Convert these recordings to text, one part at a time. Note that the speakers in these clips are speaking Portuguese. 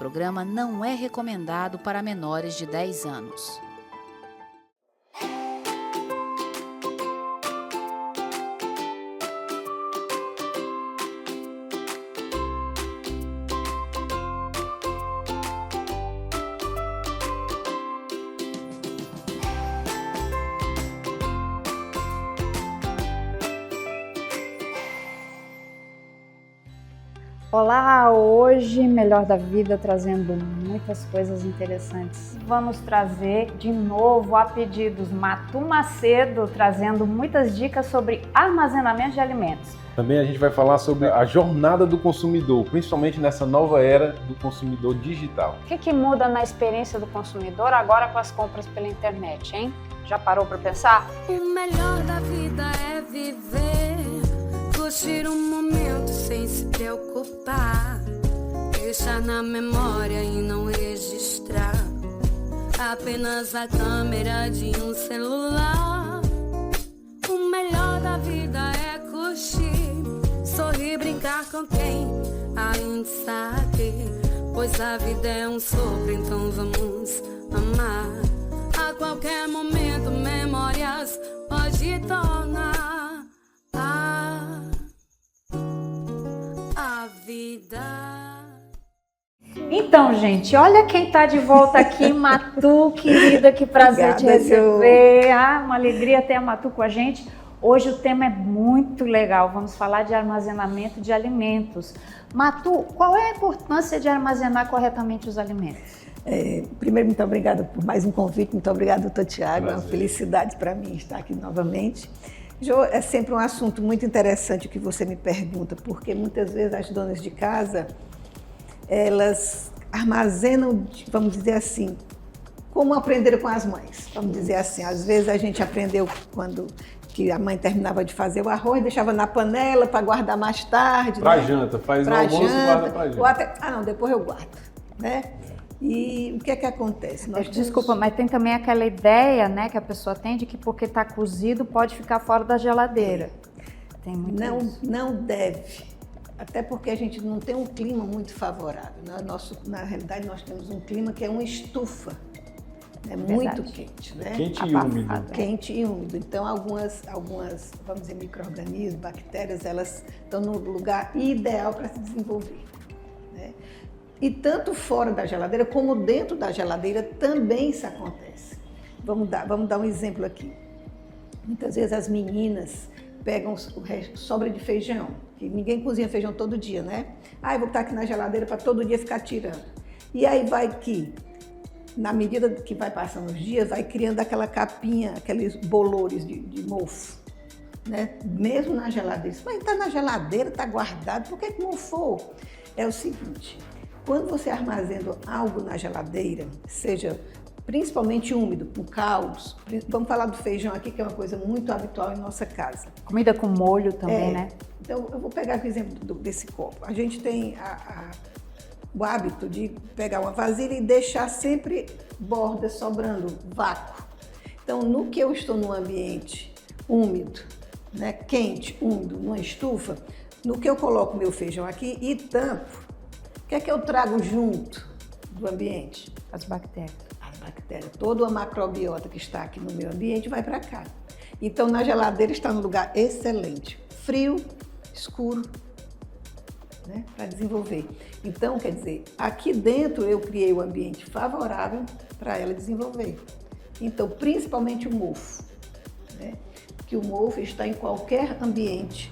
programa não é recomendado para menores de 10 anos. Olá, hoje Melhor da Vida trazendo muitas coisas interessantes. Vamos trazer de novo a pedidos Matu Macedo trazendo muitas dicas sobre armazenamento de alimentos. Também a gente vai falar sobre a jornada do consumidor, principalmente nessa nova era do consumidor digital. O que muda na experiência do consumidor agora com as compras pela internet, hein? Já parou para pensar? O melhor da vida é viver, curtir um momento sem se preocupar, deixar na memória e não registrar apenas a câmera de um celular. O melhor da vida é curtir, sorrir, brincar com quem ainda está aqui, pois a vida é um sopro, então vamos amar. A qualquer momento memórias pode tornar a vida. Então, gente, olha quem está de volta aqui, Matu, querida, que prazer te receber. Uma alegria ter a Matu com a gente. Hoje o tema é muito legal, vamos falar de armazenamento de alimentos. Matu, qual é a importância de armazenar corretamente os alimentos? Primeiro, muito obrigada por mais um convite, muito obrigada, doutor Tiago, é uma felicidade para mim estar aqui novamente. Jo, é sempre um assunto muito interessante o que você me pergunta, porque muitas vezes as donas de casa, elas armazenam, vamos dizer assim, como aprenderam com as mães, vamos dizer assim. Às vezes a gente aprendeu quando que a mãe terminava de fazer o arroz, deixava na panela para guardar mais tarde. Para né? janta, faz o almoço e guarda para janta. Não, depois eu guardo, né? E o que é que acontece? Desculpa, mas tem também aquela ideia, né, que a pessoa tem de que porque está cozido pode ficar fora da geladeira. Tem muito não deve, até porque a gente não tem um clima muito favorável. Na realidade, nós temos um clima que é uma estufa, é muito quente, né? Quente e úmido. Quente e úmido. Então, algumas, vamos dizer, micro-organismos, bactérias, elas estão no lugar ideal para se desenvolver, né? E tanto fora da geladeira como dentro da geladeira também isso acontece. Vamos dar um exemplo aqui. Muitas vezes as meninas pegam sobra de feijão, que ninguém cozinha feijão todo dia, né? Eu vou botar aqui na geladeira para todo dia ficar tirando. E aí vai que, na medida que vai passando os dias, vai criando aquela capinha, aqueles bolores de mofo, né? Mesmo na geladeira. Mas está na geladeira, está guardado, por que mofou? É o seguinte, quando você armazena algo na geladeira, seja principalmente úmido, com caldos, vamos falar do feijão aqui, que é uma coisa muito habitual em nossa casa. Comida com molho também, né? Então, eu vou pegar o exemplo desse copo. A gente tem o hábito de pegar uma vasilha e deixar sempre borda sobrando, vácuo. Então, no que eu estou num ambiente úmido, né, quente, úmido, numa estufa, no que eu coloco meu feijão aqui e tampo, o que é que eu trago junto do ambiente? As bactérias. As bactérias. Toda a macrobiota que está aqui no meu ambiente vai para cá. Então, na geladeira está num lugar excelente. Frio, escuro, né, para desenvolver. Então, quer dizer, aqui dentro eu criei um ambiente favorável para ela desenvolver. Então, principalmente o mofo, né? Que o mofo está em qualquer ambiente,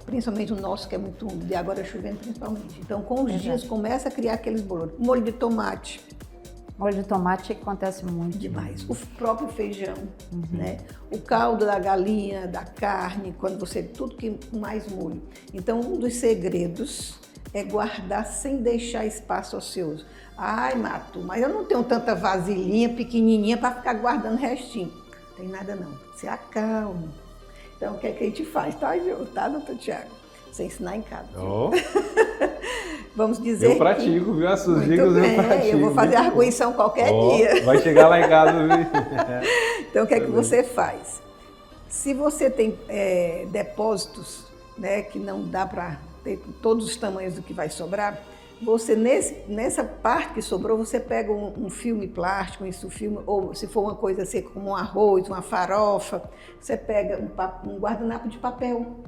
principalmente o nosso que é muito úmido, e agora chovendo principalmente. Então, com os dias começa a criar aqueles bolores. Molho de tomate. Molho de tomate acontece muito. Demais. O próprio feijão, né? O caldo da galinha, da carne, quando você... Tudo que com mais molho. Então, um dos segredos é guardar sem deixar espaço ocioso. Matu, mas eu não tenho tanta vasilhinha pequenininha para ficar guardando restinho. Não tem nada não. Você acalma. Então, o que é que a gente faz? Tá, doutor Tiago? Você ensinar em casa. Oh. Vamos dizer eu pratico, viu? As suas dicas eu pratico. Eu vou fazer arguição qualquer dia. Vai chegar lá em casa, viu? Então, o que é que você faz? Se você tem depósitos, né, que não dá para ter todos os tamanhos do que vai sobrar, Você, nessa parte que sobrou, você pega um filme plástico, ou se for uma coisa assim como um arroz, uma farofa, você pega um guardanapo de papel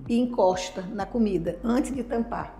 e encosta na comida antes de tampar.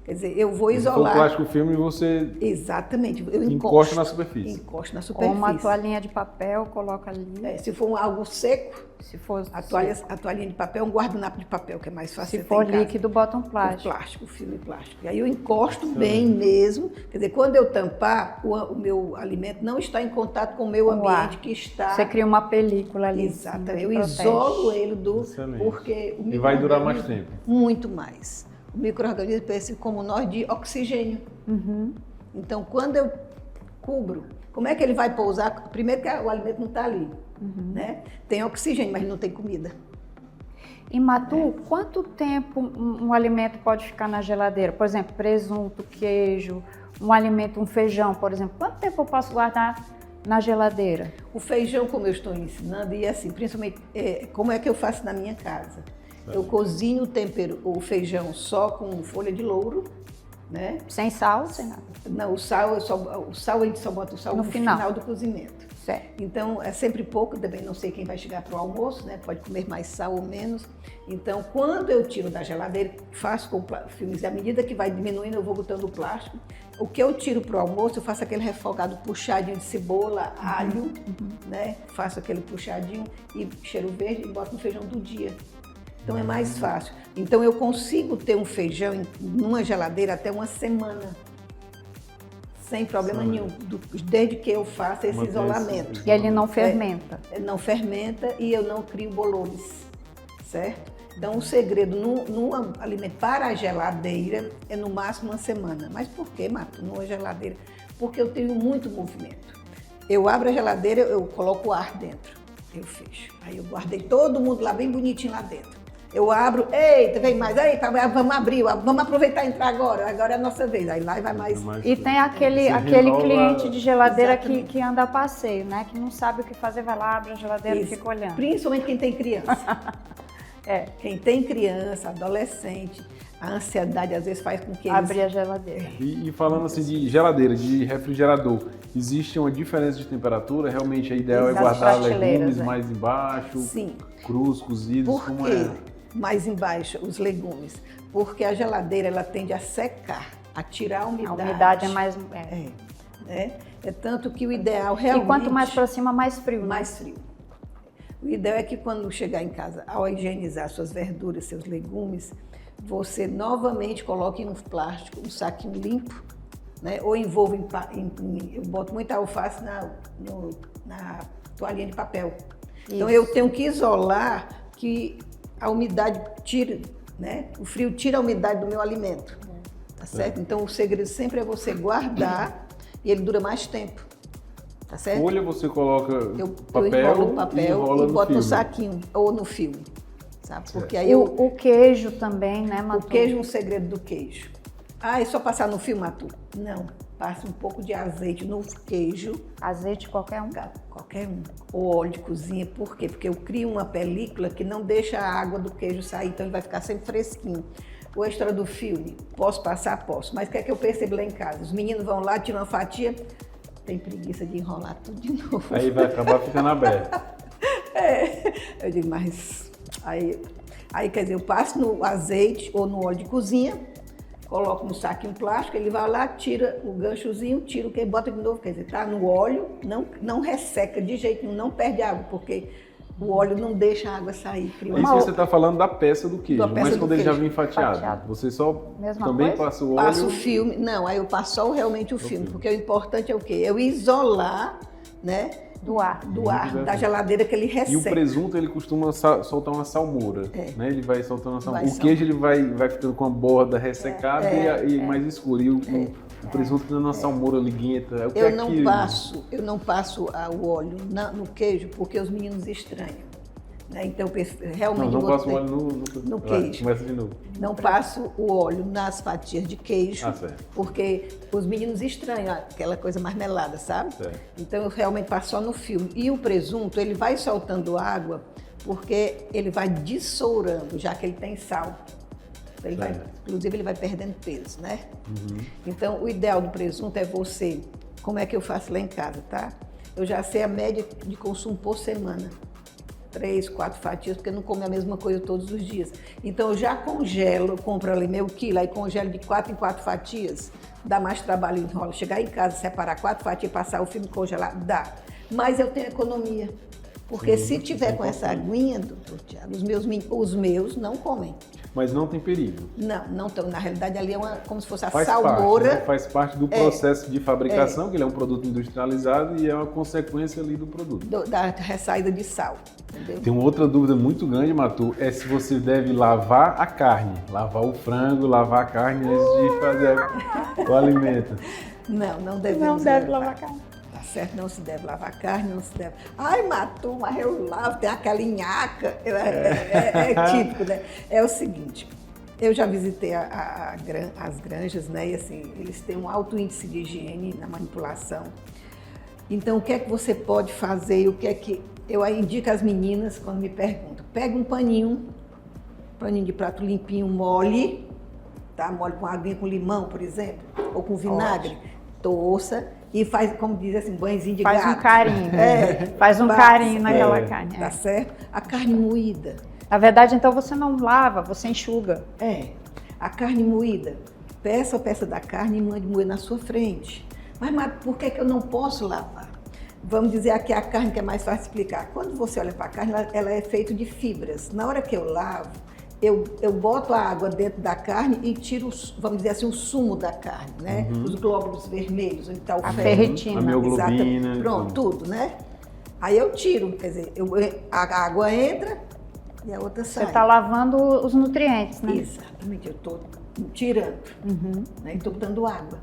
Quer dizer, eu vou isolar. Se for plástico filme, você Exatamente, eu encosta na superfície. Encosto na Ou superfície. uma toalhinha de papel, coloca ali. Se for algo seco, Se for, a toalhinha de papel, um guardanapo de papel, que é mais fácil. se for líquido, bota um plástico. Plástico, filme plástico. E aí eu encosto bem mesmo. Quer dizer, quando eu tampar, o meu alimento não está em contato com o meu ambiente que está... Você cria uma película ali. Exatamente. Eu protege. isolo ele Excelente. porque o E vai durar mais micro-organismo- tempo. Muito mais. O micro-organismo pensa como nós de oxigênio. Então, quando eu cubro, como é que ele vai pousar? Primeiro que o alimento não está ali, né? Tem oxigênio, mas não tem comida. E Matu, quanto tempo um alimento pode ficar na geladeira? Por exemplo, presunto, queijo, um alimento, um feijão, por exemplo. Quanto tempo eu posso guardar na geladeira? O feijão, como eu estou ensinando, e assim, principalmente, como é que eu faço na minha casa? Eu cozinho o feijão só com folha de louro, né? Sem sal, sem nada. Não, o sal a gente só bota o sal no final do cozimento. Certo. Então, é sempre pouco, também não sei quem vai chegar para o almoço, né? Pode comer mais sal ou menos. Então, quando eu tiro da geladeira, faço com filmes, à medida que vai diminuindo, eu vou botando o plástico. O que eu tiro para o almoço, eu faço aquele refogado puxadinho de cebola, alho, né? Faço aquele puxadinho e cheiro verde e boto no feijão do dia. Então, é mais fácil. Então, eu consigo ter um feijão numa geladeira até uma semana. Sem problema nenhum, desde que eu faça esse isolamento. E ele não fermenta. Não fermenta e eu não crio bolores, certo? Então, o segredo num alimento para a geladeira é no máximo uma semana. Mas por que, Mato, numa geladeira? Porque eu tenho muito movimento. Eu abro a geladeira, eu coloco o ar dentro, eu fecho. Aí eu guardei todo mundo lá bem bonitinho lá dentro. Eu abro, eita, vem mais, eita, vamos abrir, vamos aproveitar e entrar agora é a nossa vez. Aí lá vai mais. E tem aquele cliente de geladeira que anda a passeio, né? Que não sabe o que fazer, vai lá, abre a geladeira e fica olhando. Principalmente quem tem criança. Quem tem criança, adolescente, a ansiedade às vezes faz com que eles... Abrir a geladeira. E falando assim de geladeira, de refrigerador, existe uma diferença de temperatura? Realmente a ideal é guardar legumes mais embaixo, crus, cozidos, como é? Mais embaixo os legumes? Porque a geladeira ela tende a secar, a tirar a umidade. A umidade é mais... É tanto que o ideal realmente... E quanto mais para cima, mais frio, né? Mais frio. O ideal é que quando chegar em casa, ao higienizar suas verduras, seus legumes, você novamente coloque em um plástico, um saquinho limpo, né? Ou envolva eu boto muita alface na toalhinha de papel. Isso. Então eu tenho que isolar que a umidade tira, né? O frio tira a umidade do meu alimento, tá certo? Então o segredo sempre é você guardar e ele dura mais tempo, tá certo? Folha você coloca eu enrolo o papel e boto no saquinho ou no filme, sabe? Porque aí o queijo também, né, Matu? O queijo é um segredo do queijo. É só passar no filme, Matu? Não. Passa um pouco de azeite no queijo. Azeite qualquer um? Qualquer um. Ou óleo de cozinha. Por quê? Porque eu crio uma película que não deixa a água do queijo sair, então ele vai ficar sempre fresquinho. Ou a história do filme. Posso passar? Posso. Mas o que é que eu percebo lá em casa? Os meninos vão lá, tiram uma fatia, tem preguiça de enrolar tudo de novo. Aí vai acabar ficando aberto. Eu digo, mas... Aí quer dizer, eu passo no azeite ou no óleo de cozinha, coloco no saquinho plástico, ele vai lá, tira o ganchozinho, tira o que, bota de novo, quer dizer, tá no óleo, não resseca de jeito nenhum, não perde água, porque o óleo não deixa a água sair. Isso você está falando da peça do queijo, mas quando ele já vem fatiado, você só também passa o óleo? Passa o filme, não, aí eu passo só realmente o filme, porque o importante é o quê? É eu isolar, né? Do ar, da geladeira que ele resseca. E o presunto, ele costuma soltar uma salmoura, né? Ele vai soltando uma salmoura. O queijo, ele vai ficando com a borda ressecada e mais escura. E o presunto dando uma salmoura liguenta. Eu não passo o óleo no queijo porque os meninos estranham. Né? Então, realmente... Não passo o óleo no queijo. Começa de novo. Não passo o óleo nas fatias de queijo, porque os meninos estranham aquela coisa marmelada, sabe? Certo. Então, eu realmente passo só no filme. E o presunto, ele vai soltando água porque ele vai dissolurando, já que ele tem sal. Inclusive, ele vai perdendo peso, né? Então, o ideal do presunto é você... Como é que eu faço lá em casa, tá? Eu já sei a média de consumo por semana. 3, 4 fatias, porque eu não como a mesma coisa todos os dias. Então, eu já congelo, compro ali meio quilo, aí congelo de 4 em 4 fatias. Dá mais trabalho, enrola. Chegar em casa, separar 4 fatias, passar o filme congelar, dá. Mas eu tenho economia. Porque se tiver com essa aguinha, doutor Tiago, os meus não comem. Mas não tem perigo. Não estão. Na realidade, ali é como se fosse a Faz salmoura. Parte, né? Faz parte do processo de fabricação, que ele é um produto industrializado e é uma consequência ali do produto. Da ressaída de sal. Entendeu? Tem uma outra dúvida muito grande, Matu, é se você deve lavar a carne. Lavar o frango, lavar a carne antes de fazer o alimento. Não devemos. Não deve lavar a carne. Tá certo, não se deve lavar carne, não se deve. Ai, Matu, mas eu lavo, tem aquela nhaca. É típico, né? É o seguinte, eu já visitei as granjas, né? E assim, eles têm um alto índice de higiene na manipulação. Então, o que é que você pode fazer e o que é que eu indico às meninas quando me perguntam? Pega um paninho de prato limpinho, molhe, tá? Molhe com aguinha com limão, por exemplo, ou com vinagre, torça e faz, como diz assim, banhozinho de gato. Faz um carinho. Faz um carinho naquela carne. Tá certo? A carne moída. Na verdade, então, você não lava, você enxuga. A carne moída. Peça a peça da carne e mande moer na sua frente. Mas por que eu não posso lavar? Vamos dizer aqui a carne que é mais fácil de explicar. Quando você olha para a carne, ela é feita de fibras. Na hora que eu lavo, eu boto a água dentro da carne e tiro, vamos dizer assim, o sumo da carne, né? Os glóbulos vermelhos, onde está o ferro. Ferritina. A mioglobina. Pronto, tudo, né? Aí eu tiro, quer dizer, a água entra e a outra sai. Você está lavando os nutrientes, né? Exatamente, eu estou tirando, né? Estou botando água.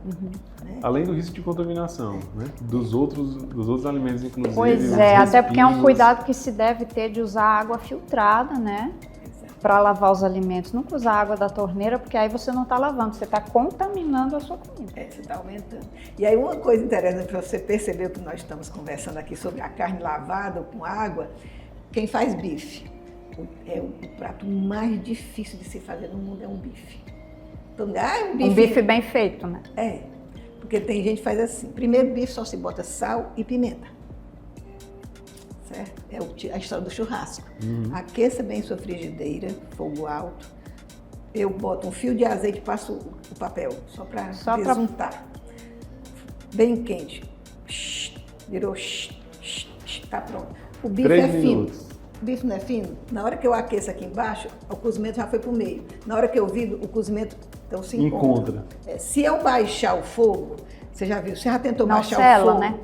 Né? Além do risco de contaminação, né? Dos outros alimentos, inclusive. Pois é, até porque é um cuidado que se deve ter de usar água filtrada, né? Para lavar os alimentos. Nunca usar água da torneira, porque aí você não está lavando, você está contaminando a sua comida. Você está aumentando. E aí uma coisa interessante para você perceber o que nós estamos conversando aqui sobre a carne lavada com água, quem faz bife. O prato mais difícil de se fazer no mundo é um bife. Então, um bife bem feito, né? Porque tem gente que faz assim. Primeiro bife só se bota sal e pimenta. Certo? É a história do churrasco. Aqueça bem sua frigideira, fogo alto. Eu boto um fio de azeite e passo o papel, só para desuntar. Bem quente. Virou, tá pronto. O bife 3 é minutos. fino. O bife não é fino? Na hora que eu aqueço aqui embaixo, o cozimento já foi pro meio. Na hora que eu viro, o cozimento então se encontra. Se eu baixar o fogo, você já tentou baixar o fogo? Né?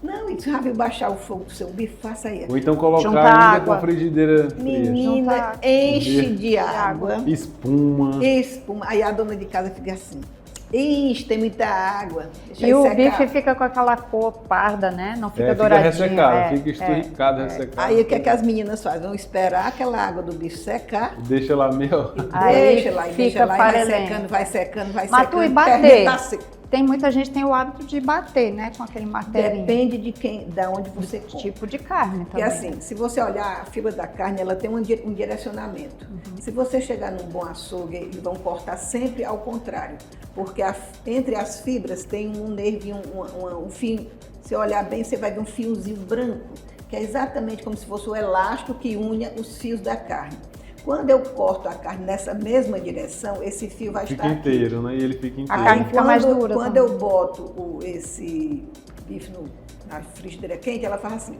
Não, e você já viu baixar o fogo do seu bife? Faça aí. Ou então colocar juntar ainda água. com a frigideira fria. Menina, enche de água. Espuma. Aí a dona de casa fica assim. Ixi, tem muita água. E o bife fica com aquela cor parda, né? Não fica douradinho. Fica ressecado, fica esturricado, ressecado. Aí o que é que as meninas fazem? Vão esperar aquela água do bife secar. Deixa lá meio. Deixa lá, e vai secando. Matu, e bater. Tem muita gente que tem o hábito de bater, né? Com aquele martelinho. Depende de onde você come. Tipo de carne também. Porque assim, se você olhar a fibra da carne, ela tem um direcionamento. Se você chegar num bom açougue, eles vão cortar sempre ao contrário. Porque entre as fibras tem um nervinho, um fio. Se olhar bem, você vai ver um fiozinho branco, que é exatamente como se fosse o elástico que une os fios da carne. Quando eu corto a carne nessa mesma direção, esse fio vai estar inteiro, né? E ele fica inteiro. A carne fica mais dura. Quando eu boto esse bife na frigideira quente, ela faz assim.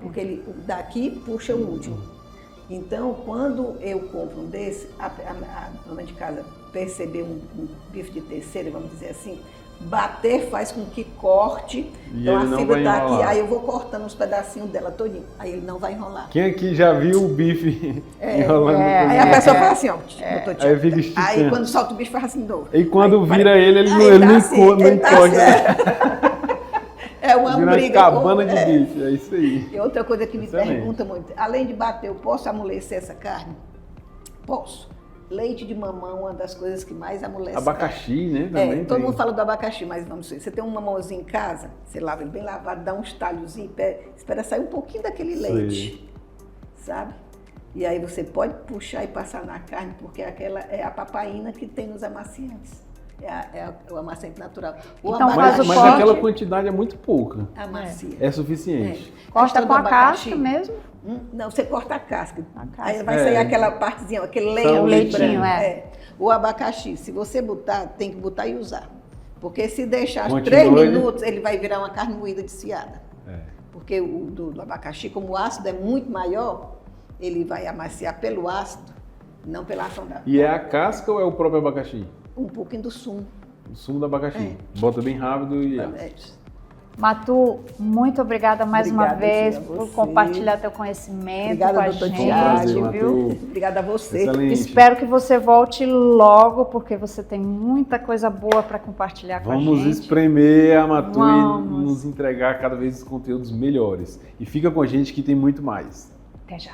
Porque ele daqui puxa o último. Então, quando eu compro um desse, a dona de casa perceber um bife de terceira, vamos dizer assim, bater faz com que corte, então a fibra está aqui, aí eu vou cortando uns pedacinhos dela todinho, aí ele não vai enrolar. Quem aqui já viu o bife enrolando? Aí a pessoa fala assim, ó, aí fica esticando. Aí quando solta o bife faz assim de novo. E quando aí, vira ele não encosta. É uma briga. Cabana de bife, é isso aí. E outra coisa que me pergunta muito, além de bater, eu posso amolecer essa carne? Posso. Leite de mamão, uma das coisas que mais amolece. Abacaxi, né? Também todo mundo fala do abacaxi, mas vamos ver. Você tem um mamãozinho em casa, você lava ele bem lavado, dá uns talhozinhos, espera sair um pouquinho daquele leite, sabe? E aí você pode puxar e passar na carne, porque aquela é a papaína que tem nos amaciantes. É o amaciante natural. Então mas corte, aquela quantidade é muito pouca. Amacia. É suficiente. Corta com a casca mesmo? Não, você corta a casca. Aí vai sair aquela partezinha, aquele O leitinho, O abacaxi, se você botar, tem que botar e usar. Porque se deixar Continua 3 minutos, ele vai virar uma carne moída desfiada. Porque o do abacaxi, como o ácido é muito maior, ele vai amaciar pelo ácido, não pela ação da... E é a casca ou é o próprio abacaxi? Um pouquinho do sumo. O sumo do abacaxi. Bota bem rápido e... Matu, muito obrigada mais uma vez a por você. compartilhar teu conhecimento com a doutor gente, Tiago, viu? Obrigada a você. Excelente. Espero que você volte logo, porque você tem muita coisa boa para compartilhar com a gente. Vamos espremer a Matu e Vamos. nos entregar cada vez os conteúdos melhores. E fica com a gente que tem muito mais. Até já.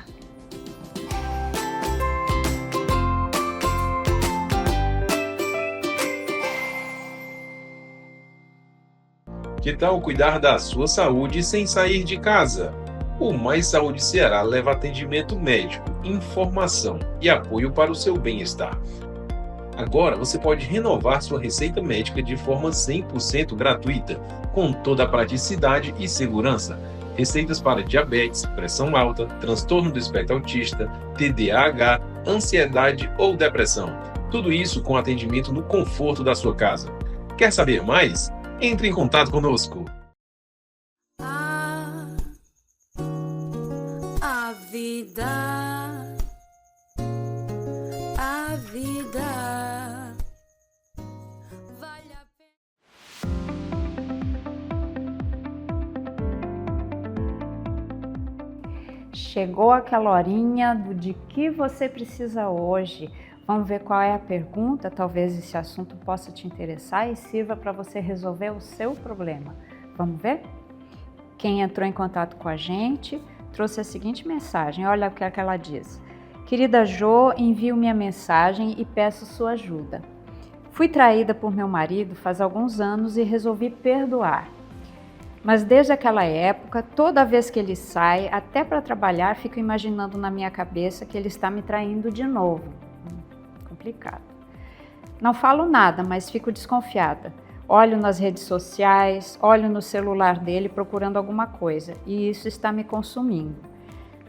Que tal cuidar da sua saúde sem sair de casa? O Mais Saúde Ceará leva atendimento médico, informação e apoio para o seu bem-estar. Agora você pode renovar sua receita médica de forma 100% gratuita, com toda a praticidade e segurança. Receitas para diabetes, pressão alta, transtorno do espectro autista, TDAH, ansiedade ou depressão. Tudo isso com atendimento no conforto da sua casa. Quer saber mais? Entre em contato conosco. A vida vale a pena. Chegou aquela horinha de que você precisa hoje. Vamos ver qual é a pergunta, talvez esse assunto possa te interessar e sirva para você resolver o seu problema. Vamos ver? Quem entrou em contato com a gente trouxe a seguinte mensagem, olha o que é que ela diz. Querida Jo, envio minha mensagem e peço sua ajuda. Fui traída por meu marido faz alguns anos e resolvi perdoar. Mas desde aquela época, toda vez que ele sai, até para trabalhar, fico imaginando na minha cabeça que ele está me traindo de novo. Complicado. Não falo nada, mas fico desconfiada. Olho nas redes sociais, olho no celular dele procurando alguma coisa e isso está me consumindo.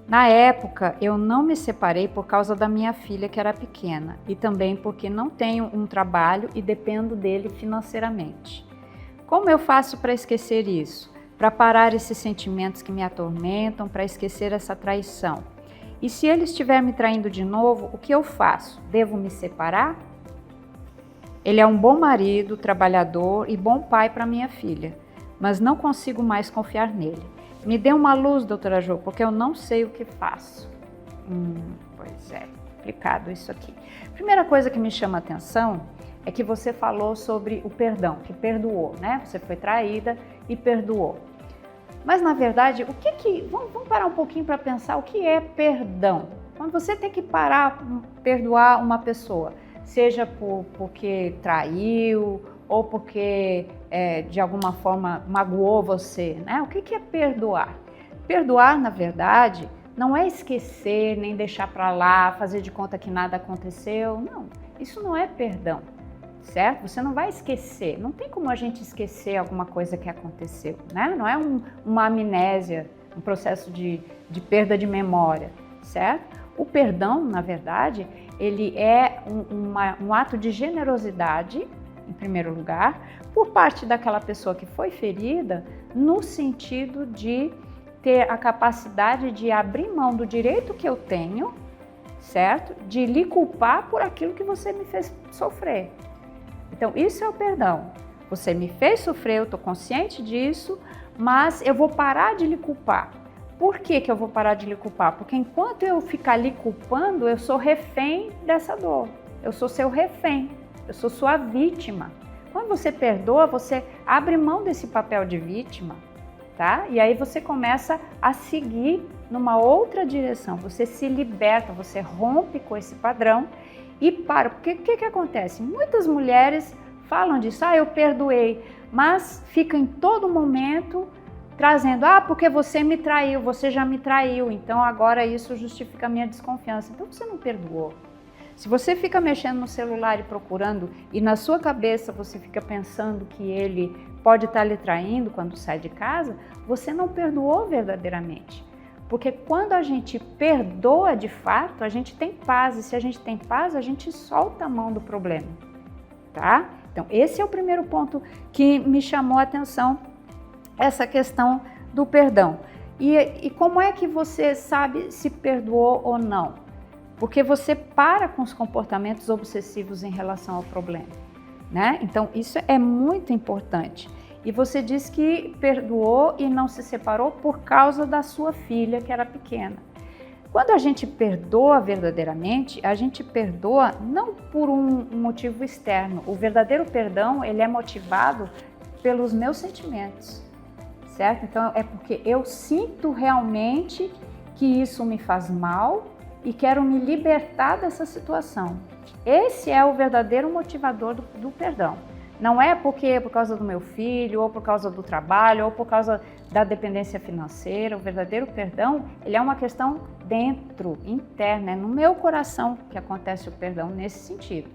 Na época, eu não me separei por causa da minha filha que era pequena e também porque não tenho um trabalho e dependo dele financeiramente. Como eu faço para esquecer isso? Para parar esses sentimentos que me atormentam, para esquecer essa traição? E se ele estiver me traindo de novo, o que eu faço? Devo me separar? Ele é um bom marido, trabalhador e bom pai para minha filha, mas não consigo mais confiar nele. Me dê uma luz, doutora Jo, porque eu não sei o que faço. Pois é, complicado isso aqui. Primeira coisa que me chama a atenção é que você falou sobre o perdão, que perdoou, né? Você foi traída e perdoou. Mas, na verdade, vamos parar um pouquinho para pensar o que é perdão. Quando você tem que perdoar uma pessoa, seja porque traiu ou porque de alguma forma magoou você, né? O que é perdoar? Perdoar, na verdade, não é esquecer, nem deixar para lá, fazer de conta que nada aconteceu. Não, isso não é perdão. Certo? Você não vai esquecer, não tem como a gente esquecer alguma coisa que aconteceu, né? Não é uma amnésia, um processo de perda de memória, certo? O perdão, na verdade, ele é um ato de generosidade, em primeiro lugar, por parte daquela pessoa que foi ferida, no sentido de ter a capacidade de abrir mão do direito que eu tenho, certo? De lhe culpar por aquilo que você me fez sofrer. Então, isso é o perdão. Você me fez sofrer, eu estou consciente disso, mas eu vou parar de lhe culpar. Por que eu vou parar de lhe culpar? Porque enquanto eu ficar lhe culpando, eu sou refém dessa dor. Eu sou seu refém, eu sou sua vítima. Quando você perdoa, você abre mão desse papel de vítima, tá? E aí você começa a seguir numa outra direção. Você se liberta, você rompe com esse padrão e para. Porque o que acontece? Muitas mulheres falam disso, eu perdoei, mas fica em todo momento trazendo, porque você me traiu, você já me traiu, então agora isso justifica a minha desconfiança. Então você não perdoou. Se você fica mexendo no celular e procurando, e na sua cabeça você fica pensando que ele pode estar lhe traindo quando sai de casa, você não perdoou verdadeiramente. Porque quando a gente perdoa de fato, a gente tem paz, e se a gente tem paz, a gente solta a mão do problema, tá? Então esse é o primeiro ponto que me chamou a atenção, essa questão do perdão. E como é que você sabe se perdoou ou não? Porque você para com os comportamentos obsessivos em relação ao problema, né? Então isso é muito importante. E você diz que perdoou e não se separou por causa da sua filha, que era pequena. Quando a gente perdoa verdadeiramente, a gente perdoa não por um motivo externo. O verdadeiro perdão, ele é motivado pelos meus sentimentos, certo? Então é porque eu sinto realmente que isso me faz mal e quero me libertar dessa situação. Esse é o verdadeiro motivador do perdão. Não é por causa do meu filho, ou por causa do trabalho, ou por causa da dependência financeira. O verdadeiro perdão, ele é uma questão dentro, interna, é no meu coração que acontece o perdão nesse sentido,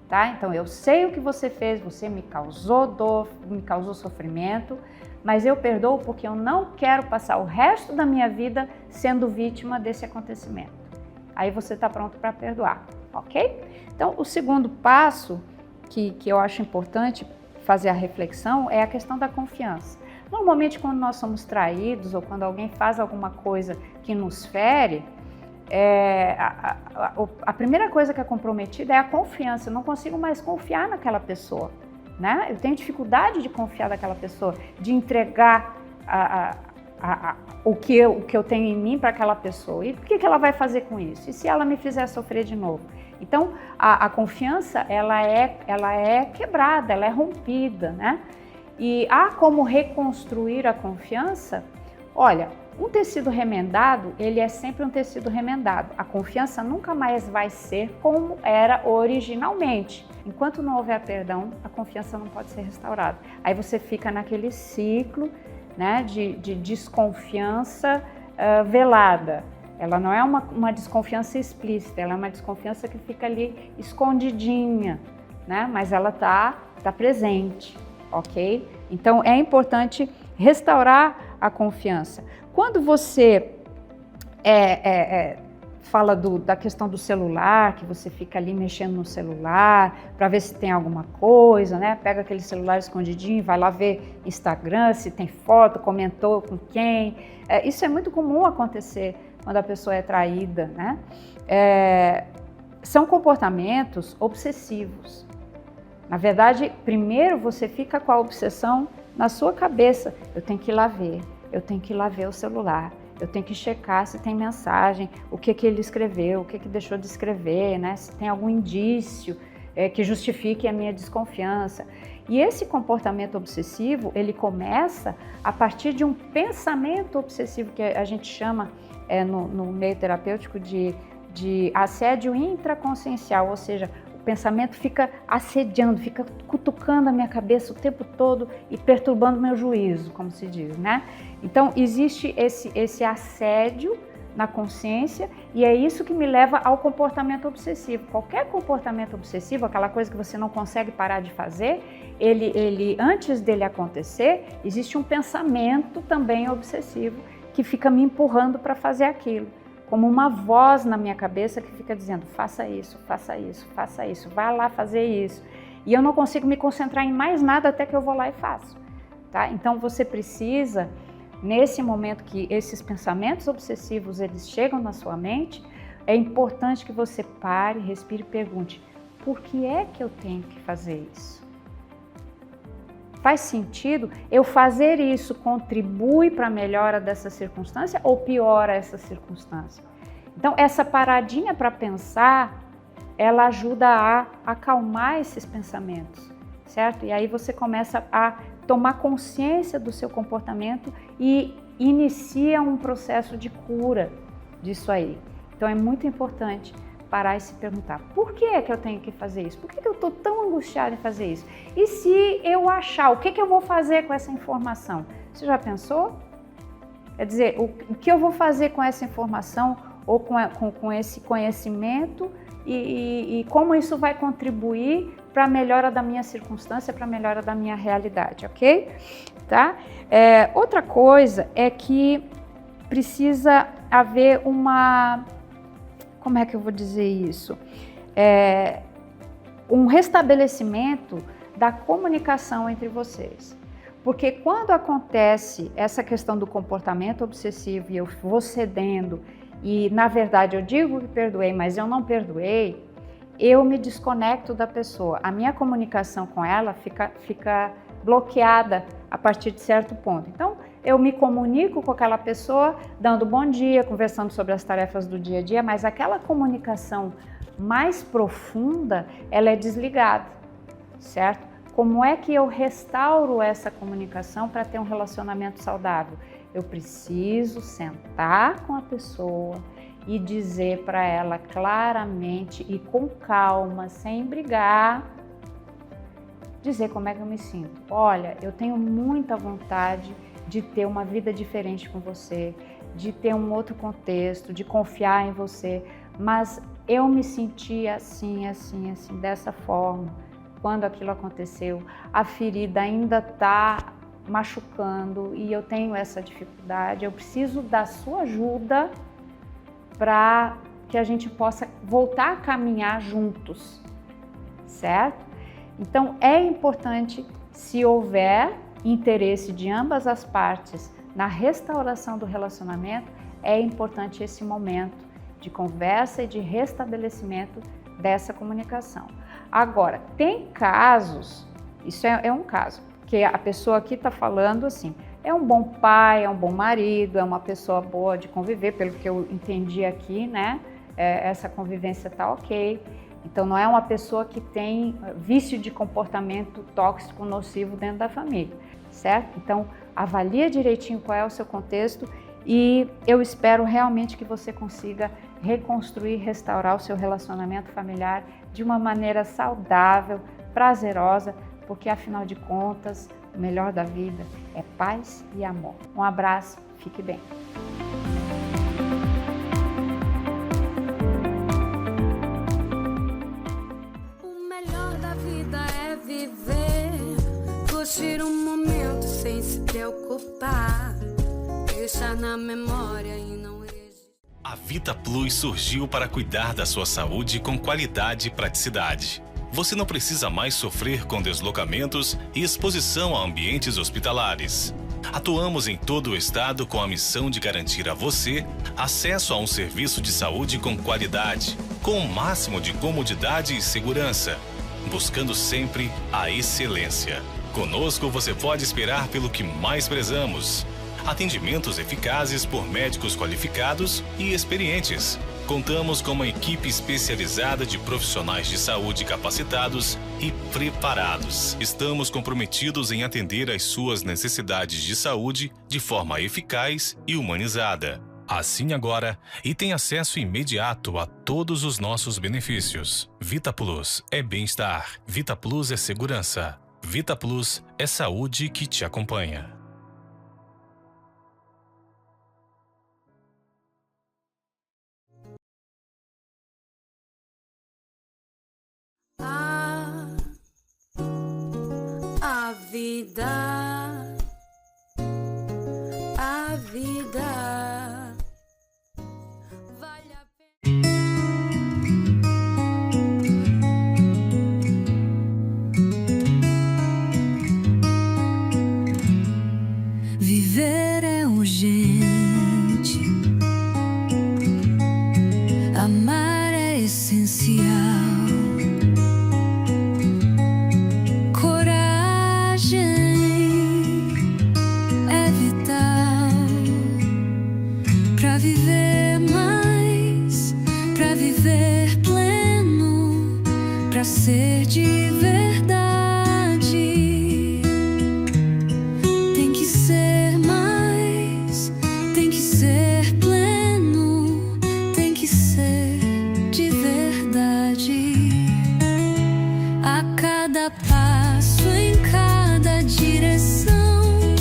tá? Então eu sei o que você fez, você me causou dor, me causou sofrimento, mas eu perdoo porque eu não quero passar o resto da minha vida sendo vítima desse acontecimento. Aí você está pronto para perdoar, ok? Então, o segundo passo que eu acho importante fazer a reflexão é a questão da confiança. Normalmente, quando nós somos traídos ou quando alguém faz alguma coisa que nos fere, a primeira coisa que é comprometida é a confiança. Eu não consigo mais confiar naquela pessoa, né? Eu tenho dificuldade de confiar naquela pessoa, de entregar o que eu tenho em mim para aquela pessoa. E o que ela vai fazer com isso? E se ela me fizer sofrer de novo? Então, a confiança, ela é quebrada, ela é rompida, né? E há como reconstruir a confiança? Olha, um tecido remendado, ele é sempre um tecido remendado. A confiança nunca mais vai ser como era originalmente. Enquanto não houver perdão, a confiança não pode ser restaurada. Aí você fica naquele ciclo, né, de desconfiança velada. Ela não é uma desconfiança explícita, ela é uma desconfiança que fica ali escondidinha, né, mas ela tá presente, ok? Então é importante restaurar a confiança. Quando você fala da questão do celular, que você fica ali mexendo no celular para ver se tem alguma coisa, né? Pega aquele celular escondidinho, vai lá ver Instagram, se tem foto, comentou com quem. Isso é muito comum acontecer quando a pessoa é traída, né? São comportamentos obsessivos. Na verdade, primeiro você fica com a obsessão na sua cabeça. Eu tenho que ir lá ver, eu tenho que ir lá ver o celular. Eu tenho que checar se tem mensagem, o que ele escreveu, o que deixou de escrever, né? Se tem algum indício que justifique a minha desconfiança. E esse comportamento obsessivo, ele começa a partir de um pensamento obsessivo, que a gente chama no meio terapêutico de assédio intraconsciencial, ou seja, o pensamento fica assediando, fica cutucando a minha cabeça o tempo todo e perturbando meu juízo, como se diz, né? Então, existe esse assédio na consciência e é isso que me leva ao comportamento obsessivo. Qualquer comportamento obsessivo, aquela coisa que você não consegue parar de fazer, ele antes dele acontecer, existe um pensamento também obsessivo que fica me empurrando para fazer aquilo. Como uma voz na minha cabeça que fica dizendo, faça isso, faça isso, faça isso, vá lá fazer isso. E eu não consigo me concentrar em mais nada até que eu vou lá e faço, tá? Então você precisa, nesse momento que esses pensamentos obsessivos eles chegam na sua mente, é importante que você pare, respire e pergunte, por que é que eu tenho que fazer isso? Faz sentido? Eu fazer isso contribui para a melhora dessa circunstância ou piora essa circunstância? Então, essa paradinha para pensar, ela ajuda a acalmar esses pensamentos, certo? E aí você começa a tomar consciência do seu comportamento e inicia um processo de cura disso aí. Então, é muito importante parar e se perguntar, por que é que eu tenho que fazer isso? Por que eu estou tão angustiada em fazer isso? E se eu achar, o que eu vou fazer com essa informação? Você já pensou? Quer dizer, o que eu vou fazer com essa informação ou com esse conhecimento e como isso vai contribuir para a melhora da minha circunstância, para a melhora da minha realidade, ok? Tá? Outra coisa é que precisa haver uma... Como é que eu vou dizer isso? Um restabelecimento da comunicação entre vocês. Porque quando acontece essa questão do comportamento obsessivo e eu vou cedendo e, na verdade, eu digo que perdoei, mas eu não perdoei, eu me desconecto da pessoa. A minha comunicação com ela fica bloqueada a partir de certo ponto. Então, eu me comunico com aquela pessoa, dando bom dia, conversando sobre as tarefas do dia a dia, mas aquela comunicação mais profunda, ela é desligada, certo? Como é que eu restauro essa comunicação para ter um relacionamento saudável? Eu preciso sentar com a pessoa e dizer para ela claramente e com calma, sem brigar, dizer como é que eu me sinto. Olha, eu tenho muita vontade de ter uma vida diferente com você, de ter um outro contexto, de confiar em você, mas eu me senti assim, dessa forma. Quando aquilo aconteceu, a ferida ainda está machucando e eu tenho essa dificuldade, eu preciso da sua ajuda para que a gente possa voltar a caminhar juntos, certo? Então é importante, se houver interesse de ambas as partes na restauração do relacionamento, é importante esse momento de conversa e de restabelecimento dessa comunicação. Agora, tem casos, isso é um caso, que a pessoa aqui está falando assim, é um bom pai, é um bom marido, é uma pessoa boa de conviver, pelo que eu entendi aqui, né? Essa convivência está ok. Então, não é uma pessoa que tem vício de comportamento tóxico, nocivo dentro da família, certo? Então, avalia direitinho qual é o seu contexto e eu espero realmente que você consiga reconstruir, restaurar o seu relacionamento familiar de uma maneira saudável, prazerosa, porque afinal de contas, o melhor da vida é paz e amor. Um abraço, fique bem. O melhor da vida é viver, curtir um momento sem se preocupar, deixar na memória e não A Vita Plus surgiu para cuidar da sua saúde com qualidade e praticidade. Você não precisa mais sofrer com deslocamentos e exposição a ambientes hospitalares. Atuamos em todo o estado com a missão de garantir a você acesso a um serviço de saúde com qualidade, com o máximo de comodidade e segurança, buscando sempre a excelência. Conosco você pode esperar pelo que mais prezamos. Atendimentos eficazes por médicos qualificados e experientes. Contamos com uma equipe especializada de profissionais de saúde capacitados e preparados. Estamos comprometidos em atender às suas necessidades de saúde de forma eficaz e humanizada. Assine agora e tenha acesso imediato a todos os nossos benefícios. Vita Plus é bem-estar. Vita Plus é segurança. Vita Plus é saúde que te acompanha. A vida vale a pena. Viver é urgente, amar é essencial. Ser de verdade, tem que ser mais, tem que ser pleno, tem que ser de verdade. A cada passo, em cada direção,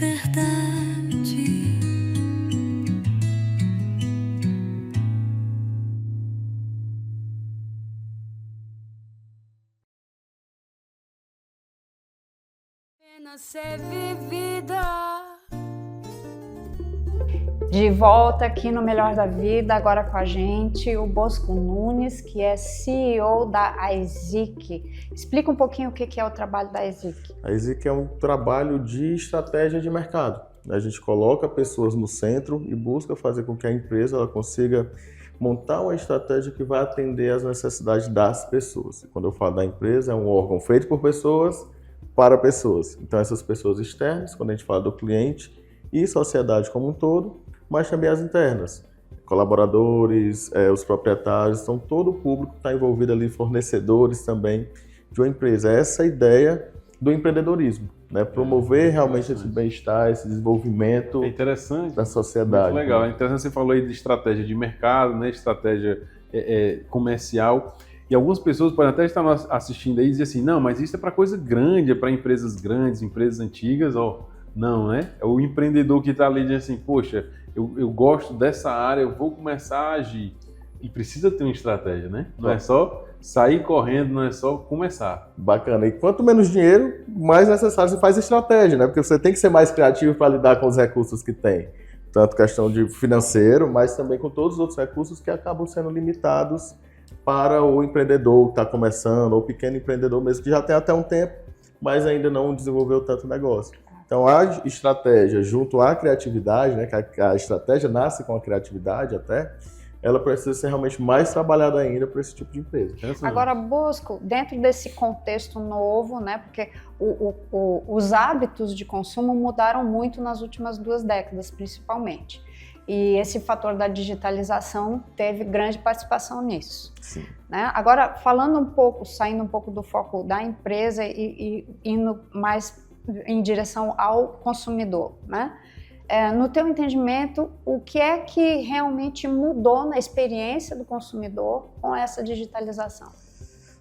verdade. Apenas ser vivida. De volta aqui no Melhor da Vida, agora com a gente, o Bosco Nunes, que é CEO da AESIC. Explica um pouquinho o que é o trabalho da AESIC. A AESIC é um trabalho de estratégia de mercado. A gente coloca pessoas no centro e busca fazer com que a empresa ela consiga montar uma estratégia que vai atender às necessidades das pessoas. Quando eu falo da empresa, é um órgão feito por pessoas para pessoas. Então, essas pessoas externas, quando a gente fala do cliente e sociedade como um todo, mas também as internas, colaboradores, os proprietários, então todo o público está envolvido ali, fornecedores também de uma empresa. Essa é a ideia do empreendedorismo, né? Promover realmente esse bem-estar, esse desenvolvimento da sociedade. Muito legal, é interessante, você falou aí de estratégia de mercado, né? Estratégia comercial, e algumas pessoas podem até estar assistindo aí e dizer assim, não, mas isso é para coisa grande, é para empresas grandes, empresas antigas, não, né? É o empreendedor que está ali dizendo assim, poxa, eu gosto dessa área, eu vou começar a agir. E precisa ter uma estratégia, né? Não é só sair correndo, não é só começar. Bacana. E quanto menos dinheiro, mais necessário você faz estratégia, né? Porque você tem que ser mais criativo para lidar com os recursos que tem. Tanto questão de financeiro, mas também com todos os outros recursos que acabam sendo limitados para o empreendedor que está começando, ou o pequeno empreendedor mesmo, que já tem até um tempo, mas ainda não desenvolveu tanto negócio. Então, a estratégia junto à criatividade, né, que a estratégia nasce com a criatividade até, ela precisa ser realmente mais trabalhada ainda para esse tipo de empresa. Agora, Bosco, dentro desse contexto novo, né, porque os hábitos de consumo mudaram muito nas últimas 2 décadas, principalmente. E esse fator da digitalização teve grande participação nisso. Sim. Né? Agora, falando um pouco, saindo um pouco do foco da empresa e indo mais em direção ao consumidor, né? No teu entendimento, o que é que realmente mudou na experiência do consumidor com essa digitalização?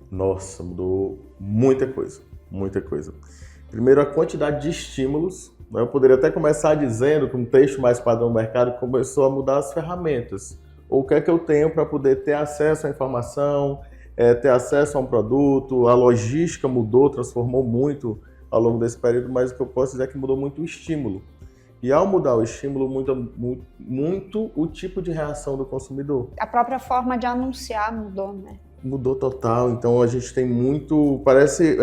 Nossa, mudou muita coisa, muita coisa. Primeiro, a quantidade de estímulos. Eu poderia até começar dizendo que um texto mais padrão do mercado começou a mudar as ferramentas. Ou o que é que eu tenho para poder ter acesso à informação, ter acesso a um produto. A logística mudou, transformou muito ao longo desse período, mas o que eu posso dizer é que mudou muito o estímulo. E ao mudar o estímulo, muito o tipo de reação do consumidor. A própria forma de anunciar mudou, né? Mudou total. Então a gente tem muito... Parece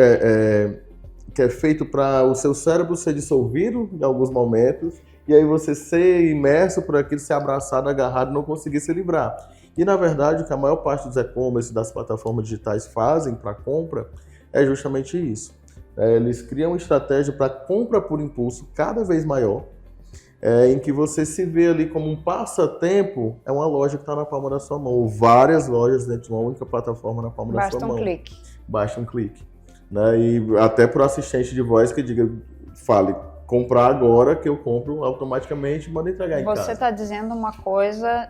que é feito para o seu cérebro ser dissolvido em alguns momentos e aí você ser imerso por aquilo, ser abraçado, agarrado, não conseguir se livrar. E na verdade o que a maior parte dos e-commerce, das plataformas digitais fazem para compra é justamente isso. Eles criam uma estratégia para compra por impulso cada vez maior, em que você se vê ali como um passatempo, é uma loja que está na palma da sua mão, ou várias lojas dentro de uma única plataforma na palma da sua mão. Basta um clique. Basta um clique. Né? E até para o assistente de voz que diga, fale, comprar agora que eu compro automaticamente e mando entregar em casa. Você está dizendo uma coisa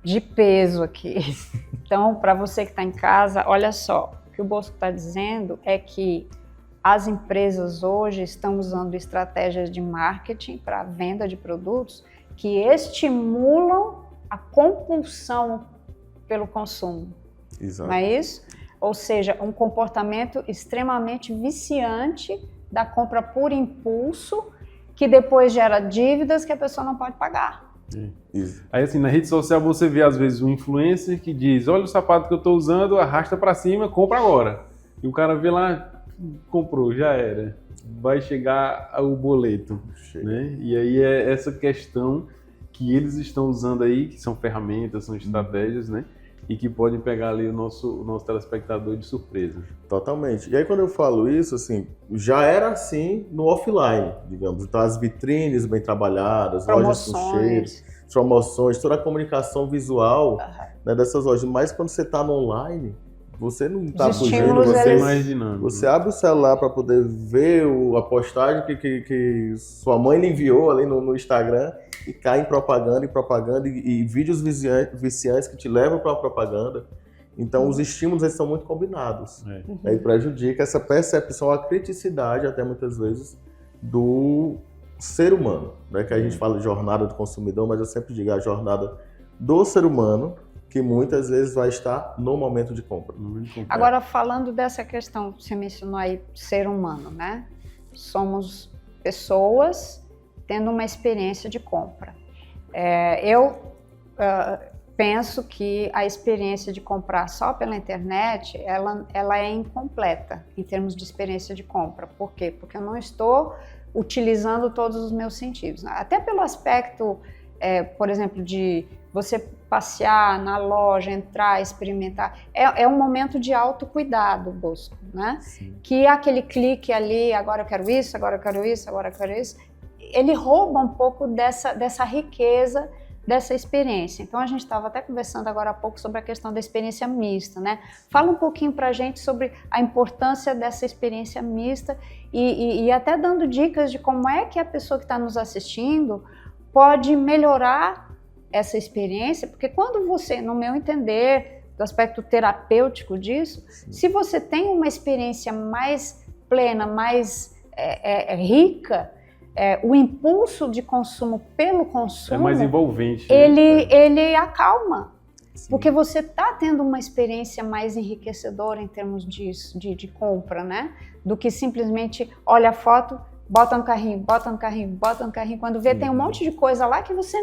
de peso aqui. Então, para você que está em casa, olha só, o que o Bosco está dizendo é que as empresas hoje estão usando estratégias de marketing para a venda de produtos que estimulam a compulsão pelo consumo. Exato. Não é isso? Ou seja, um comportamento extremamente viciante da compra por impulso, que depois gera dívidas que a pessoa não pode pagar. Isso. Aí assim, na rede social você vê às vezes um influencer que diz, olha o sapato que eu estou usando, arrasta para cima, compra agora. E o cara vê lá, comprou, já era. Vai chegar o boleto. Né? E aí é essa questão que eles estão usando aí, que são ferramentas, são estratégias, né? E que podem pegar ali o nosso telespectador de surpresa. Totalmente. E aí quando eu falo isso, assim, já era assim no offline, digamos. Então as vitrines bem trabalhadas, lojas com cheiros, promoções, toda a comunicação visual né, dessas lojas. Mas quando você está no online, você não está fugindo, você abre o celular para poder ver a postagem que sua mãe lhe enviou ali no Instagram e cai em propaganda e vídeos viciantes que te levam para a propaganda. Então os estímulos eles são muito combinados. Aí prejudica essa percepção, a criticidade até muitas vezes do ser humano, né? Que a gente fala de jornada do consumidor, mas eu sempre digo a jornada do ser humano, que muitas vezes vai estar no momento de compra. Agora, falando dessa questão, você mencionou aí ser humano, né? Somos pessoas tendo uma experiência de compra. Eu penso que a experiência de comprar só pela internet, ela é incompleta em termos de experiência de compra. Por quê? Porque eu não estou utilizando todos os meus sentidos. Até pelo aspecto, por exemplo, de você passear na loja, entrar, experimentar. É um momento de autocuidado, Bosco, né? Sim. Que aquele clique ali, agora eu quero isso, agora eu quero isso, agora eu quero isso, ele rouba um pouco dessa riqueza, dessa experiência. Então a gente estava até conversando agora há pouco sobre a questão da experiência mista, né? Fala um pouquinho pra gente sobre a importância dessa experiência mista e até dando dicas de como é que a pessoa que está nos assistindo pode melhorar essa experiência, porque quando você, no meu entender, do aspecto terapêutico disso, se você tem uma experiência mais plena, mais rica, o impulso de consumo pelo consumo... É mais envolvente. Ele acalma. Sim. Porque você está tendo uma experiência mais enriquecedora em termos de compra, né? Do que simplesmente olha a foto, bota no carrinho, bota no carrinho, bota no carrinho. Quando vê, tem um monte de coisa lá que você